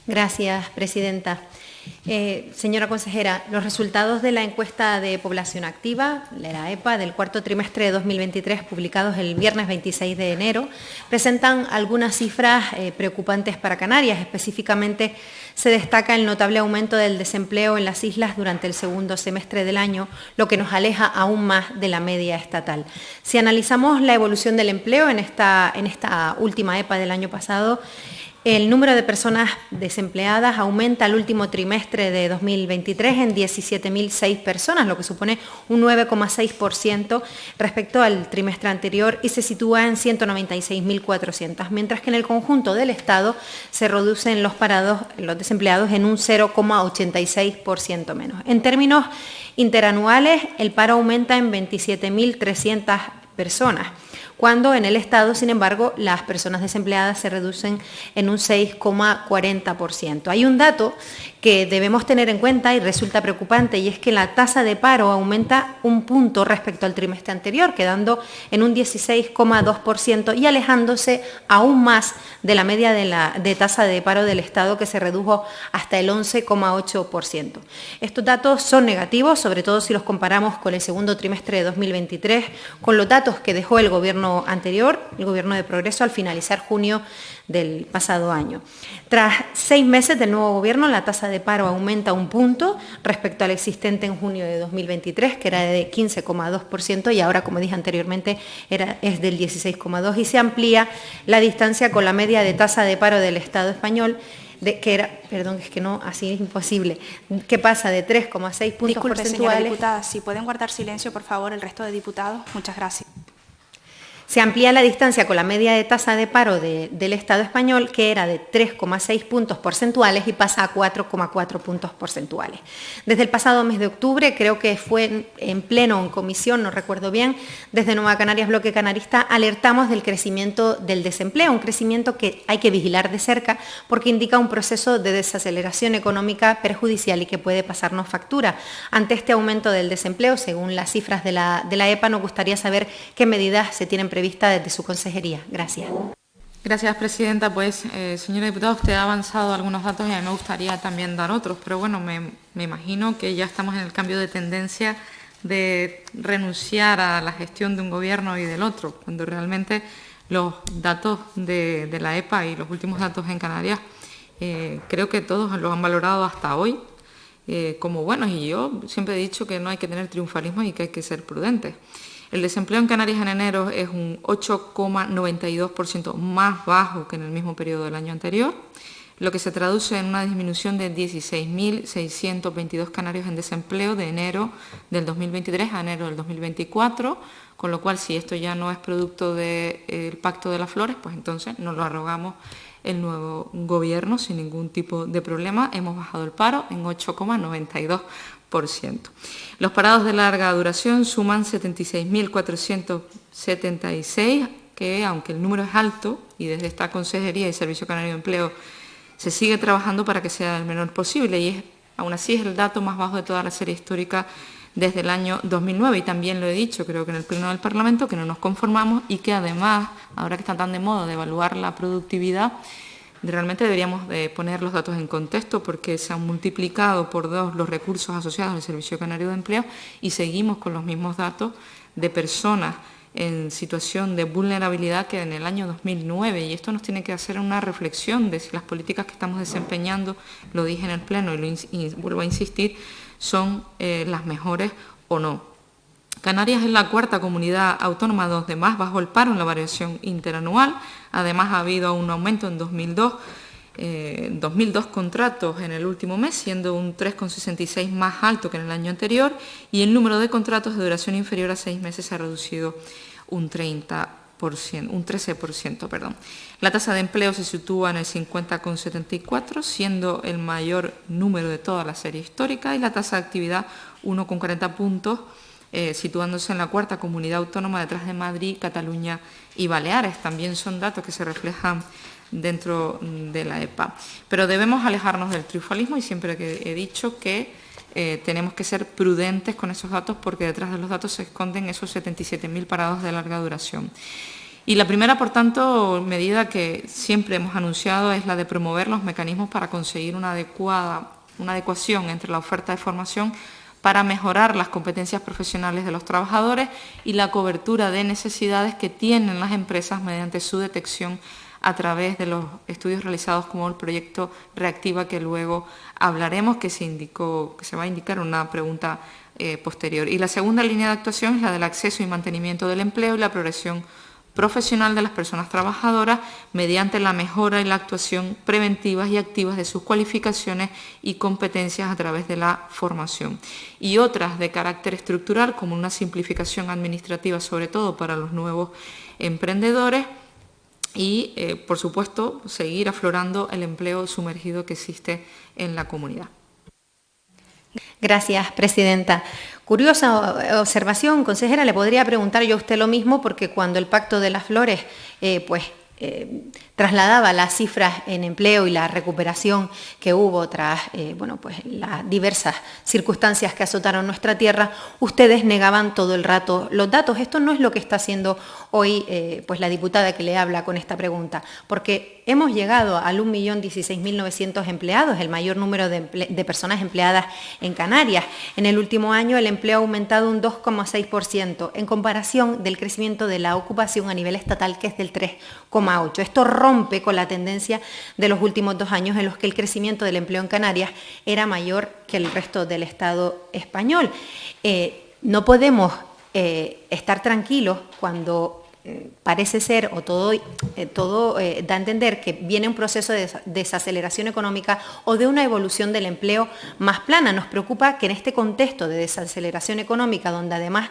Gracias, presidenta. Señora consejera, los resultados de la encuesta de población activa, la EPA, del cuarto trimestre de 2023, publicados el viernes 26 de enero, presentan algunas cifras preocupantes para Canarias. Específicamente, se destaca el notable aumento del desempleo en las islas durante el segundo semestre del año, lo que nos aleja aún más de la media estatal. Si analizamos la evolución del empleo en esta última EPA del año pasado, el número de personas desempleadas aumenta al último trimestre de 2023 en 17.006 personas, lo que supone un 9,6% respecto al trimestre anterior y se sitúa en 196.400, mientras que en el conjunto del Estado se reducen los desempleados en un 0,86% menos. En términos interanuales, el paro aumenta en 27.300 personas, cuando en el Estado, sin embargo, las personas desempleadas se reducen en un 6,40%. Hay un dato que debemos tener en cuenta y resulta preocupante, y es que la tasa de paro aumenta un punto respecto al trimestre anterior, quedando en un 16,2% y alejándose aún más de la media de tasa de paro del Estado, que se redujo hasta el 11,8%. Estos datos son negativos, sobre todo si los comparamos con el segundo trimestre de 2023, con los datos que dejó el gobierno anterior, el Gobierno de Progreso, al finalizar junio del pasado año. Tras 6 meses del nuevo gobierno, la tasa de paro aumenta un punto respecto al existente en junio de 2023, que era de 15,2%, y ahora, como dije anteriormente, es del 16,2%, y se amplía la distancia con la media de tasa de paro del Estado español, así es imposible, que pasa de 3,6 puntos Disculpe, porcentuales. señora diputada, si pueden guardar silencio, por favor, el resto de diputados. Muchas gracias. Se amplía la distancia con la media de tasa de paro del Estado español, que era de 3,6 puntos porcentuales, y pasa a 4,4 puntos porcentuales. Desde el pasado mes de octubre, creo que fue en pleno o en comisión, no recuerdo bien, desde Nueva Canarias Bloque Canarista alertamos del crecimiento del desempleo, un crecimiento que hay que vigilar de cerca porque indica un proceso de desaceleración económica perjudicial y que puede pasarnos factura. Ante este aumento del desempleo, según las cifras de la EPA, nos gustaría saber qué medidas se tienen prevista desde su consejería. Gracias. Gracias, presidenta. Pues, señora diputada, usted ha avanzado algunos datos y a mí me gustaría también dar otros, pero bueno, me imagino que ya estamos en el cambio de tendencia de renunciar a la gestión de un gobierno y del otro, cuando realmente los datos de la EPA y los últimos datos en Canarias, creo que todos los han valorado hasta hoy como buenos, y yo siempre he dicho que no hay que tener triunfalismo y que hay que ser prudentes. El desempleo en Canarias en enero es un 8,92% más bajo que en el mismo periodo del año anterior, lo que se traduce en una disminución de 16.622 canarios en desempleo de enero del 2023 a enero del 2024, con lo cual, si esto ya no es producto del Pacto de las Flores, pues entonces nos lo arrogamos el nuevo gobierno sin ningún tipo de problema. Hemos bajado el paro en 8,92%. Los parados de larga duración suman 76.476, que aunque el número es alto, y desde esta Consejería y Servicio Canario de Empleo se sigue trabajando para que sea el menor posible, y aún así es el dato más bajo de toda la serie histórica desde el año 2009, y también lo he dicho, creo que en el Pleno del Parlamento, que no nos conformamos y que además, ahora que está tan de moda de evaluar la productividad, realmente deberíamos de poner los datos en contexto, porque se han multiplicado por 2 los recursos asociados al Servicio Canario de Empleo y seguimos con los mismos datos de personas en situación de vulnerabilidad que en el año 2009, y esto nos tiene que hacer una reflexión de si las políticas que estamos desempeñando, lo dije en el Pleno y vuelvo a insistir, son las mejores o no. Canarias es la cuarta comunidad autónoma donde más bajó el paro en la variación interanual. Además, ha habido un aumento en 2.002 contratos en el último mes, siendo un 3,66 más alto que en el año anterior, y el número de contratos de duración inferior a 6 meses se ha reducido un 13%. La tasa de empleo se sitúa en el 50,74, siendo el mayor número de toda la serie histórica, y la tasa de actividad 1,40 puntos, situándose en la cuarta comunidad autónoma detrás de Madrid, Cataluña y Baleares. También son datos que se reflejan dentro de la EPA. Pero debemos alejarnos del triunfalismo, y siempre que he dicho que tenemos que ser prudentes con esos datos, porque detrás de los datos se esconden esos 77.000 parados de larga duración. Y la primera, por tanto, medida que siempre hemos anunciado es la de promover los mecanismos para conseguir una adecuación entre la oferta de formación para mejorar las competencias profesionales de los trabajadores y la cobertura de necesidades que tienen las empresas mediante su detección a través de los estudios realizados como el proyecto Reactiva, que luego hablaremos, que se va a indicar en una pregunta posterior. Y la segunda línea de actuación es la del acceso y mantenimiento del empleo y la progresión profesional de las personas trabajadoras mediante la mejora y la actuación preventivas y activas de sus cualificaciones y competencias a través de la formación. Y otras de carácter estructural, como una simplificación administrativa, sobre todo para los nuevos emprendedores, y, por supuesto, seguir aflorando el empleo sumergido que existe en la comunidad. Gracias, presidenta. Curiosa observación, consejera, le podría preguntar yo a usted lo mismo, porque cuando el Pacto de las Flores trasladaba las cifras en empleo y la recuperación que hubo tras las diversas circunstancias que azotaron nuestra tierra, ustedes negaban todo el rato los datos. Esto no es lo que está haciendo hoy la diputada que le habla con esta pregunta, porque hemos llegado al 1.016.900 empleados, el mayor número de personas empleadas en Canarias. En el último año el empleo ha aumentado un 2,6% en comparación del crecimiento de la ocupación a nivel estatal, que es del 3,8%. Esto rompe con la tendencia de los últimos 2 años en los que el crecimiento del empleo en Canarias era mayor que el resto del Estado español. No podemos estar tranquilos cuando parece ser, o todo da a entender que viene un proceso de desaceleración económica o de una evolución del empleo más plana. Nos preocupa que en este contexto de desaceleración económica, donde además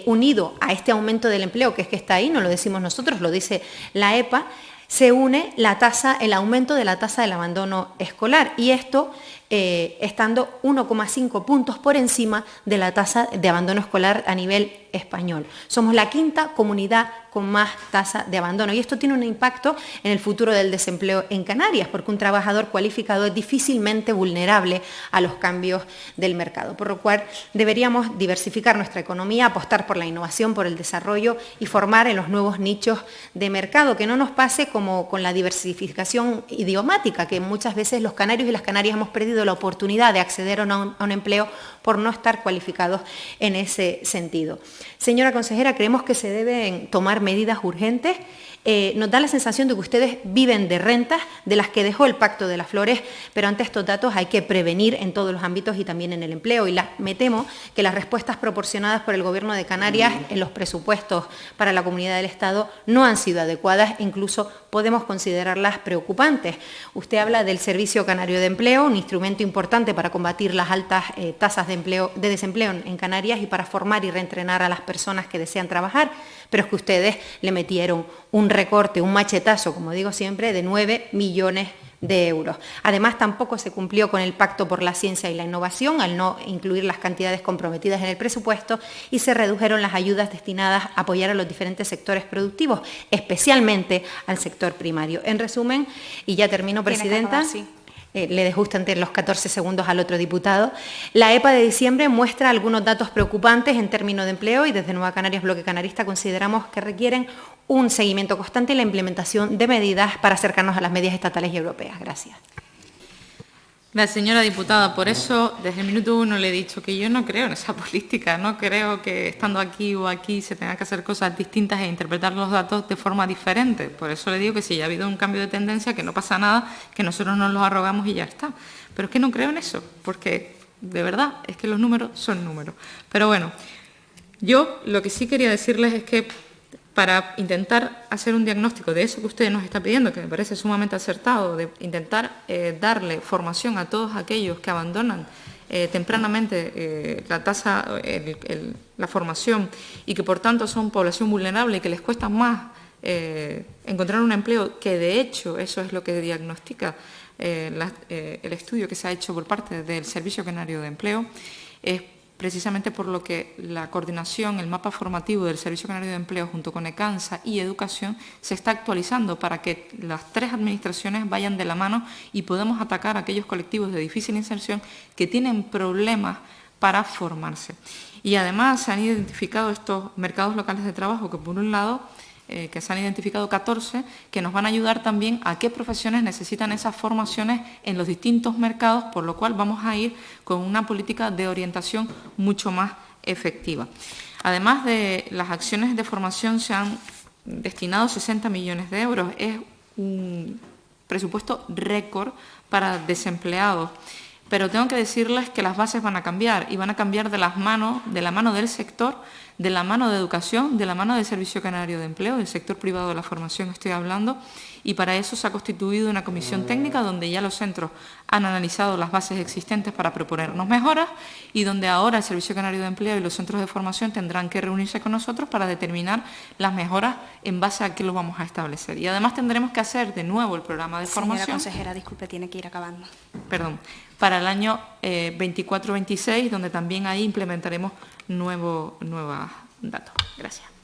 unido a este aumento del empleo, que es que está ahí, no lo decimos nosotros, lo dice la EPA, se une el aumento de la tasa del abandono escolar, y esto estando 1,5 puntos por encima de la tasa de abandono escolar a nivel español. Somos la 5ª comunidad con más tasa de abandono, y esto tiene un impacto en el futuro del desempleo en Canarias, porque un trabajador cualificado es difícilmente vulnerable a los cambios del mercado, por lo cual deberíamos diversificar nuestra economía, apostar por la innovación, por el desarrollo y formar en los nuevos nichos de mercado, que no nos pase como con la diversificación idiomática, que muchas veces los canarios y las canarias hemos perdido la oportunidad de acceder a un empleo por no estar cualificados en ese sentido. Señora consejera, creemos que se deben tomar medidas urgentes. Nos da la sensación de que ustedes viven de rentas de las que dejó el Pacto de las Flores, pero ante estos datos hay que prevenir en todos los ámbitos y también en el empleo. Y me temo que las respuestas proporcionadas por el Gobierno de Canarias en los presupuestos para la comunidad del Estado no han sido adecuadas, incluso podemos considerarlas preocupantes. Usted habla del Servicio Canario de Empleo, un instrumento importante para combatir las altas tasas de desempleo en Canarias y para formar y reentrenar a las personas que desean trabajar, pero es que ustedes le metieron un recorte, un machetazo, como digo siempre, de 9 millones de euros. Además, tampoco se cumplió con el Pacto por la Ciencia y la Innovación al no incluir las cantidades comprometidas en el presupuesto, y se redujeron las ayudas destinadas a apoyar a los diferentes sectores productivos, especialmente al sector primario. En resumen, y ya termino, presidenta, le dejo usted los 14 segundos al otro diputado. La EPA de diciembre muestra algunos datos preocupantes en términos de empleo, y desde Nueva Canarias Bloque Canarista consideramos que requieren un seguimiento constante y la implementación de medidas para acercarnos a las medidas estatales y europeas. Gracias. La señora diputada, por eso desde el minuto 1 le he dicho que yo no creo en esa política, no creo que estando aquí o aquí se tenga que hacer cosas distintas e interpretar los datos de forma diferente. Por eso le digo que si ya ha habido un cambio de tendencia, que no pasa nada, que nosotros nos los arrogamos y ya está. Pero es que no creo en eso, porque de verdad es que los números son números. Pero bueno, yo lo que sí quería decirles es que para intentar hacer un diagnóstico de eso que usted nos está pidiendo, que me parece sumamente acertado, de intentar darle formación a todos aquellos que abandonan tempranamente la formación y que por tanto son población vulnerable y que les cuesta más encontrar un empleo, que de hecho eso es lo que diagnostica el estudio que se ha hecho por parte del Servicio Canario de Empleo, es precisamente por lo que la coordinación, el mapa formativo del Servicio Canario de Empleo junto con ECANSA y Educación se está actualizando para que las 3 administraciones vayan de la mano y podamos atacar a aquellos colectivos de difícil inserción que tienen problemas para formarse. Y además se han identificado estos mercados locales de trabajo que, por un lado, que se han identificado 14, que nos van a ayudar también a qué profesiones necesitan esas formaciones en los distintos mercados, por lo cual vamos a ir con una política de orientación mucho más efectiva. Además de las acciones de formación, se han destinado 60 millones de euros. Es un presupuesto récord para desempleados. Pero tengo que decirles que las bases van a cambiar, y van a cambiar de la mano del sector, de la mano de educación, de la mano del Servicio Canario de Empleo, del sector privado de la formación estoy hablando, y para eso se ha constituido una comisión técnica donde ya los centros han analizado las bases existentes para proponernos mejoras, y donde ahora el Servicio Canario de Empleo y los centros de formación tendrán que reunirse con nosotros para determinar las mejoras en base a qué lo vamos a establecer. Y además tendremos que hacer de nuevo el programa de formación. Señora consejera, disculpe, tiene que ir acabando. Perdón, para el año 24-26, donde también ahí implementaremos nuevos datos. Gracias.